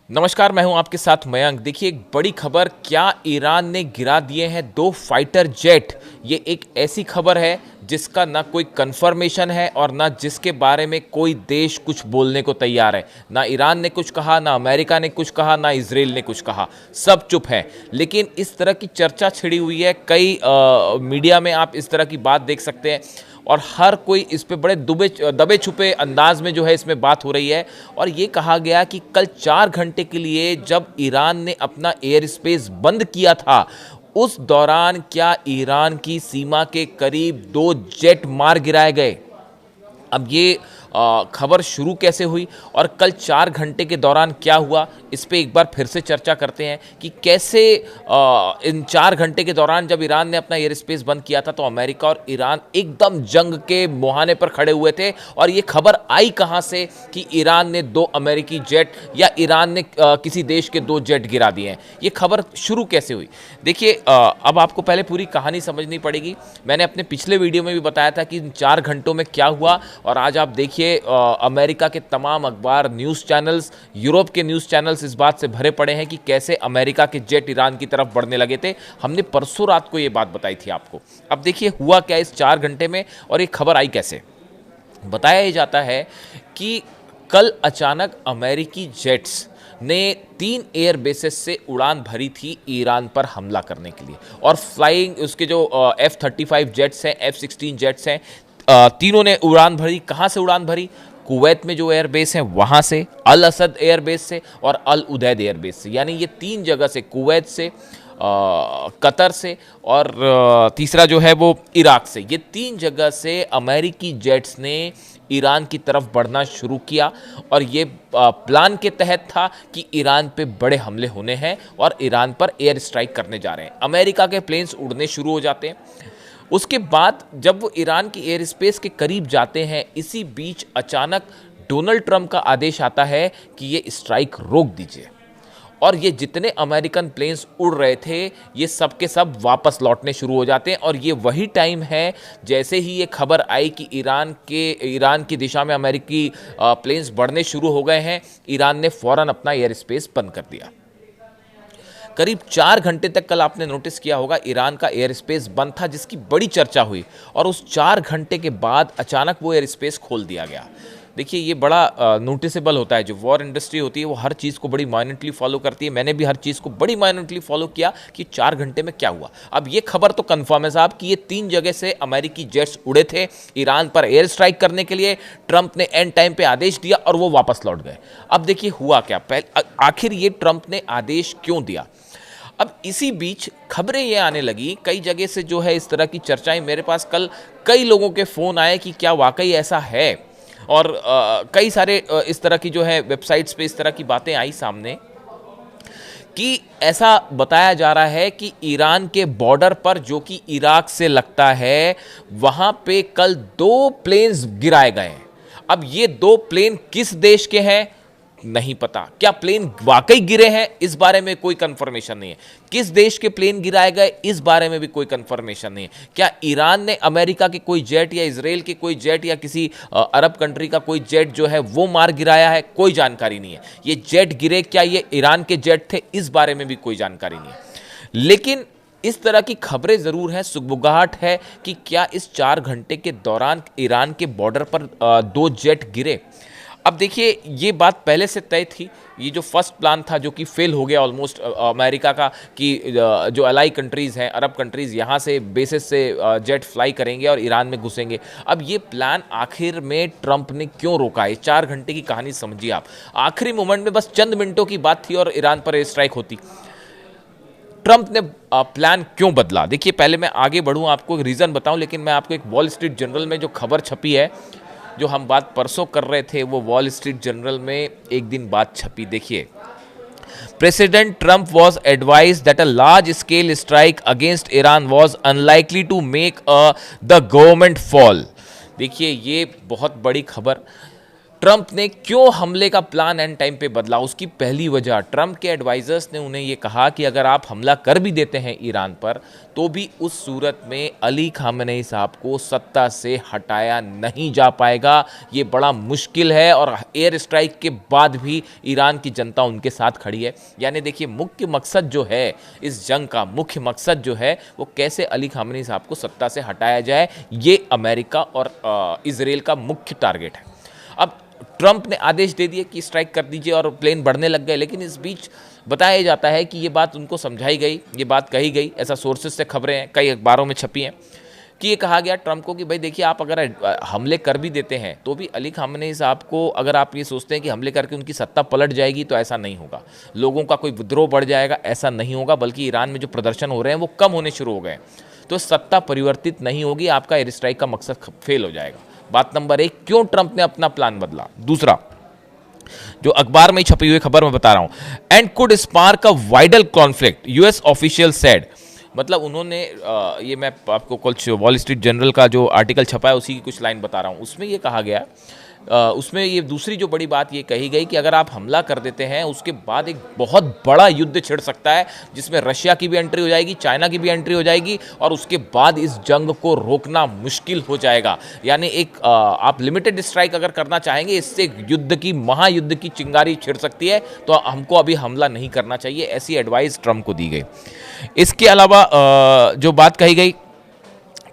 नमस्कार, मैं हूं आपके साथ मयंक। देखिए, एक बड़ी खबर, क्या ईरान ने गिरा दिए हैं 2 फाइटर जेट। ये एक ऐसी खबर है जिसका ना कोई कंफर्मेशन है और ना जिसके बारे में कोई देश कुछ बोलने को तैयार है। ना ईरान ने कुछ कहा, ना अमेरिका ने कुछ कहा, ना इजराइल ने कुछ कहा, सब चुप है। लेकिन इस तरह की चर्चा छिड़ी हुई है, कई मीडिया में आप इस तरह की बात देख सकते हैं और हर कोई इस पे बड़े दबे छुपे अंदाज में जो है इसमें बात हो रही है। और ये कहा गया कि कल 4 घंटे के लिए जब ईरान ने अपना एयर स्पेस बंद किया था, उस दौरान क्या ईरान की सीमा के करीब 2 जेट मार गिराए गए। अब ये खबर शुरू कैसे हुई और कल 4 घंटे के दौरान क्या हुआ, इस पे एक बार फिर से चर्चा करते हैं कि कैसे इन 4 घंटे के दौरान जब ईरान ने अपना एयर स्पेस बंद किया था तो अमेरिका और ईरान एकदम जंग के मुहाने पर खड़े हुए थे। और ये खबर आई कहाँ से कि ईरान ने 2 अमेरिकी जेट या ईरान ने किसी देश के 2 जेट गिरा दिए हैं। ये खबर शुरू कैसे हुई? देखिए, अब आपको पहले पूरी कहानी समझनी पड़ेगी। मैंने अपने पिछले वीडियो में भी बताया था कि इन 4 घंटों में क्या हुआ और आज आप देखिए अमेरिका के तमाम अखबार, न्यूज़ चैनल्स, यूरोप के न्यूज़ चैनल्स इस बात से भरे पड़े हैं कि कैसे अमेरिका के जेट ईरान की तरफ बढ़ने लगे थे। हमने परसों रात को ये बात बताई थी आपको। अब देखिए हुआ क्या इस 4 घंटे में और ये खबर आई कैसे। बताया ये जाता है कि कल अचानक अमेरिकी जेट्स ने 3 एयर बेसेस से उड़ान भरी थी ईरान पर हमला करने के लिए। और फ्लाइंग उसके जो F-35 जेट्स हैं, F-16 जेट्स हैं, तीनों ने उड़ान भरी। कहाँ से उड़ान भरी? कुवैत में जो एयरबेस है वहाँ से, अल असद एयरबेस से और अल उदैद एयरबेस से। यानी ये 3 जगह से, कुवैत से, कतर से और तीसरा जो है वो इराक से, ये 3 जगह से अमेरिकी जेट्स ने ईरान की तरफ बढ़ना शुरू किया। और ये प्लान के तहत था कि ईरान पे बड़े हमले होने हैं और ईरान पर एयर स्ट्राइक करने जा रहे हैं। अमेरिका के प्लेन्स उड़ने शुरू हो जाते हैं। उसके बाद जब वो ईरान की एयर स्पेस के करीब जाते हैं, इसी बीच अचानक डोनाल्ड ट्रंप का आदेश आता है कि ये स्ट्राइक रोक दीजिए। और ये जितने अमेरिकन प्लेन्स उड़ रहे थे ये सब के सब वापस लौटने शुरू हो जाते हैं। और ये वही टाइम है जैसे ही ये खबर आई कि ईरान की दिशा में अमेरिकी प्लेन्स बढ़ने शुरू हो गए हैं, ईरान ने फौरन अपना एयर स्पेस बंद कर दिया। करीब 4 घंटे तक कल आपने नोटिस किया होगा ईरान का एयर स्पेस बंद था, जिसकी बड़ी चर्चा हुई। और उस 4 घंटे के बाद अचानक वो एयर स्पेस खोल दिया गया। देखिए, ये बड़ा नोटिसेबल होता है। जो वॉर इंडस्ट्री होती है वो हर चीज़ को बड़ी माइन्यूटली फॉलो करती है। मैंने भी हर चीज़ को बड़ी माइन्यूटली फॉलो किया कि 4 घंटे में क्या हुआ। अब ये खबर तो कंफर्म है साहब कि ये 3 जगह से अमेरिकी जेट्स उड़े थे ईरान पर एयर स्ट्राइक करने के लिए। ट्रंप ने एंड टाइम पे आदेश दिया और वो वापस लौट गए। अब देखिए हुआ क्या, आखिर ये ट्रंप ने आदेश क्यों दिया। अब इसी बीच खबरें ये आने लगी कई जगह से, जो है इस तरह की चर्चाएं। मेरे पास कल कई लोगों के फ़ोन आए कि क्या वाकई ऐसा है। और कई सारे इस तरह की जो है वेबसाइट्स पे इस तरह की बातें आई सामने कि ऐसा बताया जा रहा है कि ईरान के बॉर्डर पर, जो कि इराक से लगता है, वहाँ पे कल 2 प्लेन्स गिराए गए हैं। अब ये 2 प्लेन किस देश के हैं नहीं पता। क्या प्लेन वाकई गिरे हैं, इस बारे में कोई कंफर्मेशन नहीं है। किस देश के प्लेन गिराए गए, इस बारे में भी कोई कंफर्मेशन नहीं है। क्या ईरान ने अमेरिका के कोई जेट या इजराइल के कोई जेट या किसी अरब कंट्री का कोई जेट जो है वो मार गिराया है, कोई जानकारी नहीं है। ये जेट गिरे, क्या ये ईरान के जेट थे, इस बारे में भी कोई जानकारी नहीं है। लेकिन इस तरह की खबरें ज़रूर हैं, सुगबुगाहट है कि क्या इस 4 घंटे के दौरान ईरान के बॉर्डर पर 2 जेट गिरे। अब देखिए, ये बात पहले से तय थी। ये जो फर्स्ट प्लान था, जो कि फेल हो गया ऑलमोस्ट अमेरिका का, कि जो अलाई कंट्रीज़ हैं, अरब कंट्रीज़, यहाँ से बेसिस से जेट फ्लाई करेंगे और ईरान में घुसेंगे। अब ये प्लान आखिर में ट्रंप ने क्यों रोका है? 4 घंटे की कहानी समझिए आप। आखिरी मोमेंट में बस चंद मिनटों की बात थी और ईरान पर एयर स्ट्राइक होती। ट्रंप ने प्लान क्यों बदला? देखिए, पहले मैं आगे बढ़ूँ, आपको एक रीज़न बताऊँ, लेकिन मैं आपको एक वॉल स्ट्रीट जर्नल में जो खबर छपी है, जो हम बात परसों कर रहे थे, वो वॉल स्ट्रीट जर्नल में एक दिन बाद छपी। देखिए, president Trump was advise that a large scale strike against Iran was unlikely to make the government fall. देखिए, ये बहुत बड़ी खबर। ट्रंप ने क्यों हमले का प्लान एंड टाइम पे बदला, उसकी पहली वजह, ट्रंप के एडवाइजर्स ने उन्हें यह कहा कि अगर आप हमला कर भी देते हैं ईरान पर तो भी उस सूरत में अली खामेनेई साहब को सत्ता से हटाया नहीं जा पाएगा, ये बड़ा मुश्किल है और एयर स्ट्राइक के बाद भी ईरान की जनता उनके साथ खड़ी है। यानी देखिए मुख्य मकसद जो है इस जंग का, मुख्य मकसद जो है वो कैसे अली खामेनेई साहब को सत्ता से हटाया जाए, ये अमेरिका और इजराइल का मुख्य टारगेट है। अब ट्रंप ने आदेश दे दिए कि स्ट्राइक कर दीजिए और प्लेन बढ़ने लग गए, लेकिन इस बीच बताया जाता है कि ये बात उनको समझाई गई, ये बात कही गई, ऐसा सोर्सेज से खबरें हैं, कई अखबारों में छपी हैं कि ये कहा गया ट्रंप को कि भाई देखिए आप अगर हमले कर भी देते हैं तो भी अली खामेनेई साहब को, अगर आप ये सोचते हैं कि हमले करके उनकी सत्ता पलट जाएगी तो ऐसा नहीं होगा, लोगों का कोई विद्रोह बढ़ जाएगा, ऐसा नहीं होगा, बल्कि ईरान में जो प्रदर्शन हो रहे हैं वो कम होने शुरू हो गए, तो सत्ता परिवर्तित नहीं होगी, आपका एयर स्ट्राइक का मकसद फेल हो जाएगा। बात नंबर एक, क्यों ट्रंप ने अपना प्लान बदला। दूसरा, जो अखबार में छपी हुई खबर मैं बता रहा हूं, and could spark a wider conflict, US official said, मतलब उन्होंने ये मैं आपको कुछ वॉल स्ट्रीट जर्नल का जो आर्टिकल छपा है उसी की कुछ लाइन बता रहा हूं, उसमें ये कहा गया, उसमें ये दूसरी जो बड़ी बात ये कही गई कि अगर आप हमला कर देते हैं उसके बाद एक बहुत बड़ा युद्ध छिड़ सकता है जिसमें रशिया की भी एंट्री हो जाएगी, चाइना की भी एंट्री हो जाएगी और उसके बाद इस जंग को रोकना मुश्किल हो जाएगा। यानी एक आप लिमिटेड स्ट्राइक अगर करना चाहेंगे, इससे युद्ध की, महायुद्ध की चिंगारी छिड़ सकती है, तो हमको अभी हमला नहीं करना चाहिए, ऐसी एडवाइस ट्रंप को दी गई। इसके अलावा जो बात कही गई,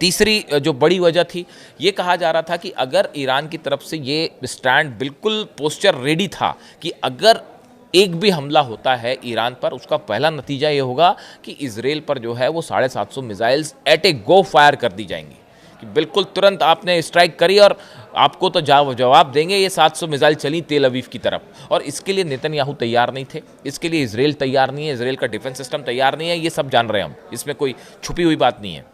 तीसरी जो बड़ी वजह थी, ये कहा जा रहा था कि अगर ईरान की तरफ से ये स्टैंड बिल्कुल पोस्चर रेडी था कि अगर एक भी हमला होता है ईरान पर, उसका पहला नतीजा ये होगा कि इजराइल पर जो है वो 750 मिसाइल्स एट ए गो फायर कर दी जाएंगी, कि बिल्कुल तुरंत आपने स्ट्राइक करी और आपको तो जवाब देंगे, ये 700 मिसाइल चली तेल अवीव की तरफ। और इसके लिए नेतन्याहू तैयार नहीं थे, इसके लिए इजराइल तैयार नहीं है, इजराइल का डिफेंस सिस्टम तैयार नहीं है, ये सब जान रहे हैं हम, इसमें कोई छुपी हुई बात नहीं है।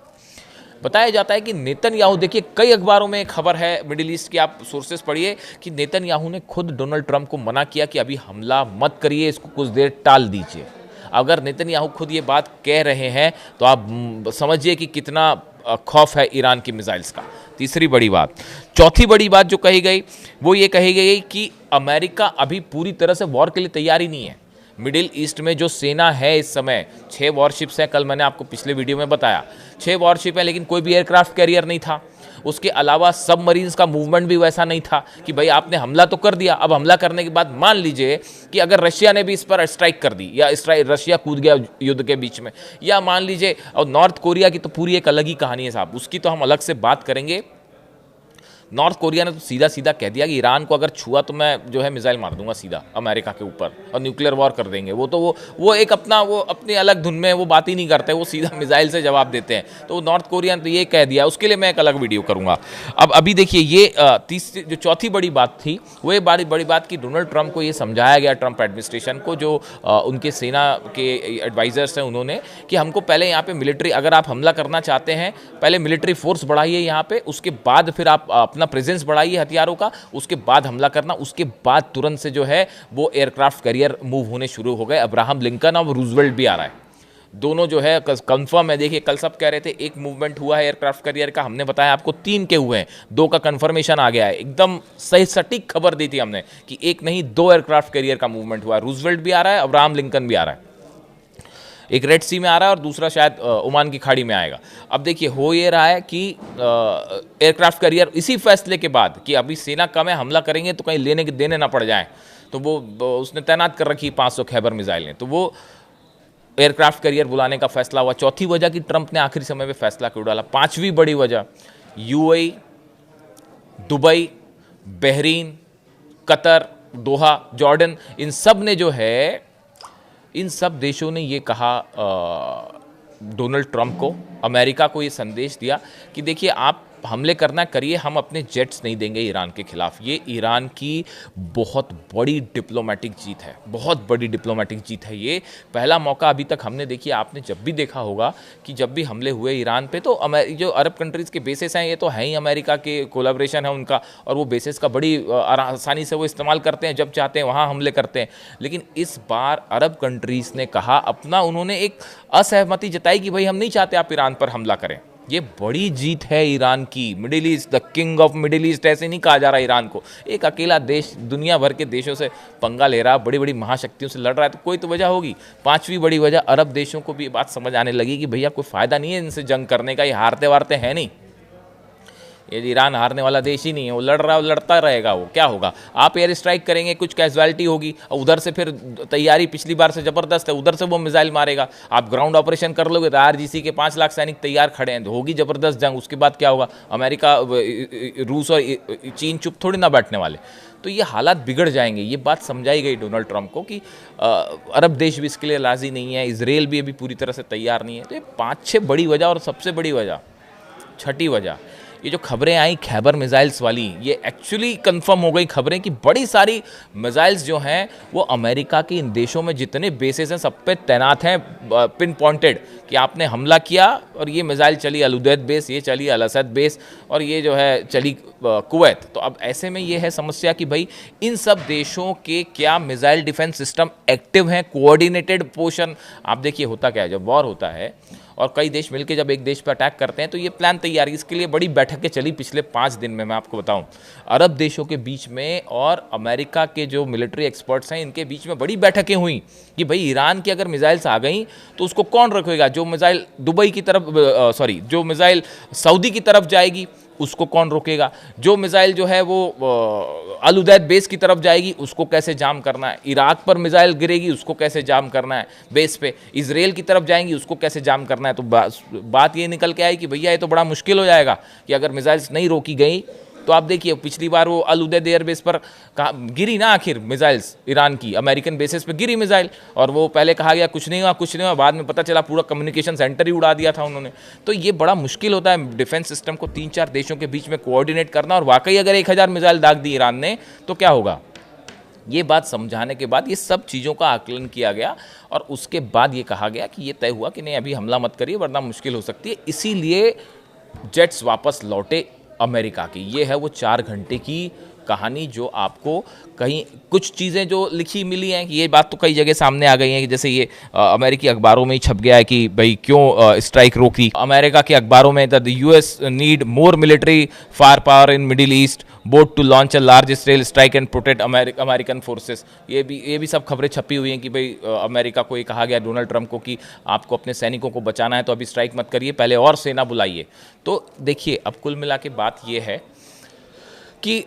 बताया जाता है कि नेतन्याहू, देखिए कई अखबारों में खबर है मिडिल ईस्ट की, आप सोर्सेस पढ़िए, कि नेतन्याहू ने खुद डोनाल्ड ट्रंप को मना किया कि अभी हमला मत करिए, इसको कुछ देर टाल दीजिए। अगर नेतन्याहू खुद ये बात कह रहे हैं तो आप समझिए कि कितना खौफ है ईरान की मिसाइल्स का। तीसरी बड़ी बात, चौथी बड़ी बात जो कही गई वो ये कही गई कि अमेरिका अभी पूरी तरह से वॉर के लिए तैयार ही नहीं है। मिडिल ईस्ट में जो सेना है इस समय, 6 वॉरशिप्स हैं, कल मैंने आपको पिछले वीडियो में बताया 6 वॉरशिप है, लेकिन कोई भी एयरक्राफ्ट कैरियर नहीं था। उसके अलावा सबमरीन्स का मूवमेंट भी वैसा नहीं था कि भाई आपने हमला तो कर दिया, अब हमला करने के बाद मान लीजिए कि अगर रशिया ने भी इस पर स्ट्राइक कर दी या रशिया कूद गया युद्ध के बीच में, या मान लीजिए, और नॉर्थ कोरिया की तो पूरी एक अलग ही कहानी है साहब, उसकी तो हम अलग से बात करेंगे। नॉर्थ कोरिया ने तो सीधा सीधा कह दिया कि ईरान को अगर छुआ तो मैं जो है मिसाइल मार दूंगा सीधा अमेरिका के ऊपर और न्यूक्लियर वॉर कर देंगे। वो एक अपना, वो अपनी अलग धुन में वो बात ही नहीं करते, वो सीधा मिसाइल से जवाब देते हैं। तो नॉर्थ कोरिया ने तो ये कह दिया, उसके लिए मैं एक अलग वीडियो करूंगा। अब अभी देखिए ये तीसरी जो चौथी बड़ी बात थी वो ये बड़ी बात कि डोनाल्ड ट्रंप को ये समझाया गया, ट्रंप एडमिनिस्ट्रेशन को, जो उनके सेना के एडवाइजर्स हैं उन्होंने, कि हमको पहले यहाँ पे मिलिट्री, अगर आप हमला करना चाहते हैं पहले मिलिट्री फोर्स बढ़ाइए यहाँ पे, उसके बाद फिर आप अपना प्रेजेंस बढ़ाइए हथियारों का, उसके बाद हमला करना। उसके बाद तुरंत से जो है वो एयरक्राफ्ट कैरियर मूव होने शुरू हो गए। अब्राहम लिंकन और रूजवेल्ट भी आ रहा है, दोनों जो है कंफर्म है। देखिए कल सब कह रहे थे एक मूवमेंट हुआ है एयरक्राफ्ट कैरियर का, हमने बताया आपको 3 के हुए हैं, 2 का कंफर्मेशन आ गया है। एकदम सही सटीक खबर दी थी हमने कि एक नहीं 2 एयरक्राफ्ट कैरियर का मूवमेंट हुआ है। रूजवेल्ट भी आ रहा है, अब्राहम लिंकन भी आ रहा है, एक रेड सी में आ रहा है और दूसरा शायद ओमान की खाड़ी में आएगा। अब देखिए हो ये रहा है कि एयरक्राफ्ट कैरियर इसी फैसले के बाद कि अभी सेना कम है, हमला करेंगे तो कहीं लेने के देने ना पड़ जाए, तो वो उसने तैनात कर रखी 500 खैबर मिसाइलें, तो वो एयरक्राफ्ट कैरियर बुलाने का फैसला हुआ। चौथी वजह कि ट्रंप ने आखिरी समय में फैसला क्यों डाला। 5वीं बड़ी वजह, यूएई, दुबई, बहरीन, कतर, दोहा, जॉर्डन, इन सब ने जो है, इन सब देशों ने ये कहा डोनाल्ड ट्रंप को, अमेरिका को ये संदेश दिया कि देखिए आप हमले करना करिए, हम अपने जेट्स नहीं देंगे ईरान के खिलाफ। ये ईरान की बहुत बड़ी डिप्लोमेटिक जीत है, बहुत बड़ी डिप्लोमेटिक जीत है ये। पहला मौका अभी तक हमने, देखिए आपने जब भी देखा होगा कि जब भी हमले हुए ईरान पे तो जो अरब कंट्रीज़ के बेसिस हैं ये तो है ही अमेरिका के, कोलैबोरेशन है उनका, और वो बेसिस का बड़ी आसानी से वो इस्तेमाल करते हैं, जब चाहते हैं वहाँ हमले करते हैं। लेकिन इस बार अरब कंट्रीज़ ने कहा अपना, उन्होंने एक असहमति जताई कि भाई हम नहीं चाहते आप ईरान पर हमला करें। ये बड़ी जीत है ईरान की। Middle east, the king of middle east ऐसे नहीं कहा जा रहा ईरान को। एक अकेला देश दुनिया भर के देशों से पंगा ले रहा, बड़ी बड़ी महाशक्तियों से लड़ रहा है, तो कोई तो वजह होगी। पांचवी बड़ी वजह, अरब देशों को भी ये बात समझ आने लगी कि भैया कोई फ़ायदा नहीं है इनसे जंग करने का, ये हारते वारते हैं नहीं। ये ईरान हारने वाला देश ही नहीं है, वो लड़ रहा है, वो लड़ता रहेगा। वो क्या होगा, आप एयर स्ट्राइक करेंगे, कुछ कैजुअलिटी होगी, उधर से फिर तैयारी पिछली बार से ज़बरदस्त है, उधर से वो मिसाइल मारेगा। आप ग्राउंड ऑपरेशन कर लोगे तो आरजीसी के 5 लाख सैनिक तैयार खड़े हैं, तो होगी ज़बरदस्त जंग। उसके बाद क्या होगा, अमेरिका, रूस और चीन चुप थोड़ी ना बैठने वाले। तो ये हालात बिगड़ जाएंगे। ये बात समझाई गई डोनाल्ड ट्रंप को कि अरब देश भी इसके लिए राज़ी नहीं है, इजराइल भी अभी पूरी तरह से तैयार नहीं है। तो ये 5-6 बड़ी वजह, और सबसे बड़ी वजह, छठी वजह, ये जो खबरें आई खैबर मिसाइल्स वाली, ये एक्चुअली कंफर्म हो गई खबरें कि बड़ी सारी मिसाइल्स जो हैं वो अमेरिका के इन देशों में जितने बेसेस हैं सब पे तैनात हैं, पिन पॉइंटेड, कि आपने हमला किया और ये मिसाइल चली अल उदैद बेस, ये चली अल असद बेस, और ये जो है चली कुवैत। तो अब ऐसे में ये है समस्या कि भाई इन सब देशों के क्या मिसाइल डिफेंस सिस्टम एक्टिव हैं, कोऑर्डिनेटेड पोर्शन। आप देखिए होता क्या है, जब वॉर होता है और कई देश मिलकर जब एक देश पर अटैक करते हैं तो ये प्लान तैयार, इसके लिए बड़ी बैठकें चली पिछले 5 दिन में। मैं आपको बताऊं, अरब देशों के बीच में और अमेरिका के जो मिलिट्री एक्सपर्ट्स हैं इनके बीच में बड़ी बैठकें हुई कि भाई ईरान की अगर मिसाइल्स आ गई तो उसको कौन रखेगा। जो मिसाइल दुबई की तरफ, जो मिसाइल सऊदी की तरफ जाएगी उसको कौन रोकेगा। जो मिसाइल जो है वो अल उदैद बेस की तरफ जाएगी उसको कैसे जाम करना है। इराक पर मिसाइल गिरेगी उसको कैसे जाम करना है बेस पे। इजराइल की तरफ जाएंगी उसको कैसे जाम करना है। तो बात ये निकल के आई कि भैया ये तो बड़ा मुश्किल हो जाएगा कि अगर मिसाइल्स नहीं रोकी गई तो आप देखिए पिछली बार वो अल उदैद एयरबेस पर गिरी ना आखिर मिसाइल्स, ईरान की अमेरिकन बेसिस पे गिरी मिसाइल, और वो पहले कहा गया कुछ नहीं हुआ कुछ नहीं हुआ, बाद में पता चला पूरा कम्युनिकेशन सेंटर ही उड़ा दिया था उन्होंने। तो ये बड़ा मुश्किल होता है डिफेंस सिस्टम को 3-4 देशों के बीच में कोऑर्डिनेट करना, और वाकई अगर 1000 मिसाइल दाग दी ईरान ने तो क्या होगा। ये बात समझाने के बाद ये सब चीज़ों का आकलन किया गया और उसके बाद ये कहा गया कि ये तय हुआ कि नहीं अभी हमला मत करिए वरना मुश्किल हो सकती है। इसीलिए जेट्स वापस लौटे अमेरिका की। ये है वो 4 घंटे की कहानी जो आपको कहीं कुछ चीज़ें जो लिखी मिली हैं कि ये बात तो कई जगह सामने आ गई हैं कि जैसे ये अमेरिकी अखबारों में ही छप गया है कि भाई क्यों स्ट्राइक रोकी। अमेरिका के अखबारों में the US need more military fire power in Middle East, both to launch a large scale strike and protect American forces. ये भी सब खबरें छपी हुई हैं कि भाई अमेरिका को ये कहा गया डोनाल्ड ट्रंप को कि आपको अपने सैनिकों को बचाना है तो अभी स्ट्राइक मत करिए, पहले और सेना बुलाइए। तो देखिए अब कुल मिला के बात ये है कि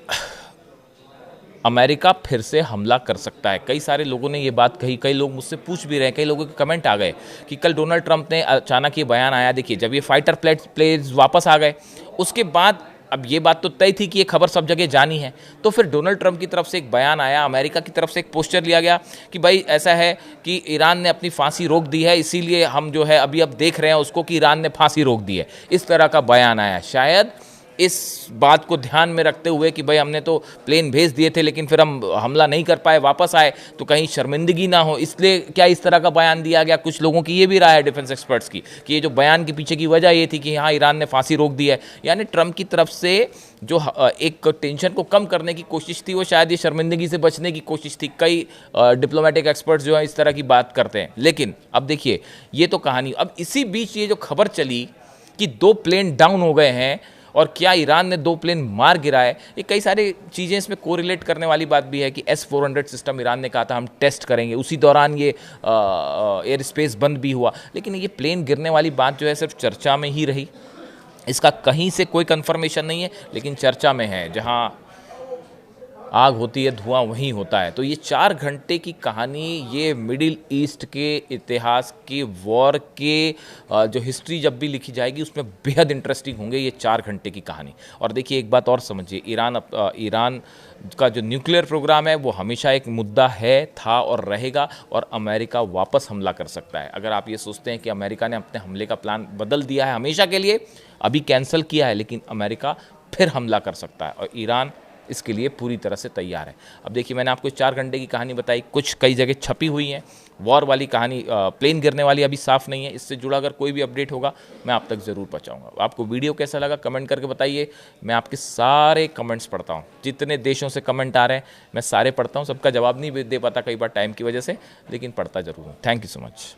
अमेरिका फिर से हमला कर सकता है। कई सारे लोगों ने ये बात कही, कई लोग मुझसे पूछ भी रहे हैं, कई लोगों के कमेंट आ गए कि कल डोनाल्ड ट्रंप ने अचानक ये बयान आया। देखिए जब ये फाइटर प्लेन्स वापस आ गए उसके बाद अब ये बात तो तय थी कि ये खबर सब जगह जानी है, तो फिर डोनाल्ड ट्रंप की तरफ से एक बयान आया, अमेरिका की तरफ से एक पोस्टर लिया गया कि भाई ऐसा है कि ईरान ने अपनी फांसी रोक दी है, इसीलिए हम जो है अभी अब देख रहे हैं उसको कि ईरान ने फांसी रोक दी है। इस तरह का बयान आया। शायद इस बात को ध्यान में रखते हुए कि भाई हमने तो प्लेन भेज दिए थे लेकिन फिर हम हमला नहीं कर पाए, वापस आए तो कहीं शर्मिंदगी ना हो, इसलिए क्या इस तरह का बयान दिया गया। कुछ लोगों की ये भी राय है डिफेंस एक्सपर्ट्स की कि ये जो बयान के पीछे की वजह ये थी कि हाँ ईरान ने फांसी रोक दी है, यानी ट्रंप की तरफ से जो एक टेंशन को कम करने की कोशिश थी वो शायद ये शर्मिंदगी से बचने की कोशिश थी। कई डिप्लोमेटिक एक्सपर्ट्स जो हैं इस तरह की बात करते हैं। लेकिन अब देखिए ये तो कहानी, अब इसी बीच ये जो खबर चली कि 2 प्लेन डाउन हो गए हैं और क्या ईरान ने 2 प्लेन मार गिराए, ये कई सारी चीज़ें इसमें कोरिलेट करने वाली बात भी है कि S-400 सिस्टम ईरान ने कहा था हम टेस्ट करेंगे, उसी दौरान ये एयर स्पेस बंद भी हुआ। लेकिन ये प्लेन गिरने वाली बात जो है सिर्फ चर्चा में ही रही, इसका कहीं से कोई कंफर्मेशन नहीं है, लेकिन चर्चा में है। जहाँ आग होती है धुआं वहीं होता है। तो ये 4 घंटे की कहानी, ये मिडिल ईस्ट के इतिहास के वॉर के जो हिस्ट्री जब भी लिखी जाएगी उसमें बेहद इंटरेस्टिंग होंगे ये 4 घंटे की कहानी। और देखिए एक बात और समझिए, ईरान का जो न्यूक्लियर प्रोग्राम है वो हमेशा एक मुद्दा है, था और रहेगा, और अमेरिका वापस हमला कर सकता है। अगर आप ये सोचते हैं कि अमेरिका ने अपने हमले का प्लान बदल दिया है हमेशा के लिए, अभी कैंसिल किया है, लेकिन अमेरिका फिर हमला कर सकता है और ईरान इसके लिए पूरी तरह से तैयार है। अब देखिए मैंने आपको 4 घंटे की कहानी बताई, कुछ कई जगह छपी हुई हैं। वॉर वाली कहानी, प्लेन गिरने वाली अभी साफ़ नहीं है। इससे जुड़ा अगर कोई भी अपडेट होगा मैं आप तक ज़रूर पहुंचाऊंगा। आपको वीडियो कैसा लगा कमेंट करके बताइए। मैं आपके सारे कमेंट्स पढ़ता हूँ, जितने देशों से कमेंट आ रहे हैं मैं सारे पढ़ता हूँ। सबका जवाब नहीं दे पाता कई बार टाइम की वजह से, लेकिन पढ़ता ज़रूर हूँ। Thank you so much.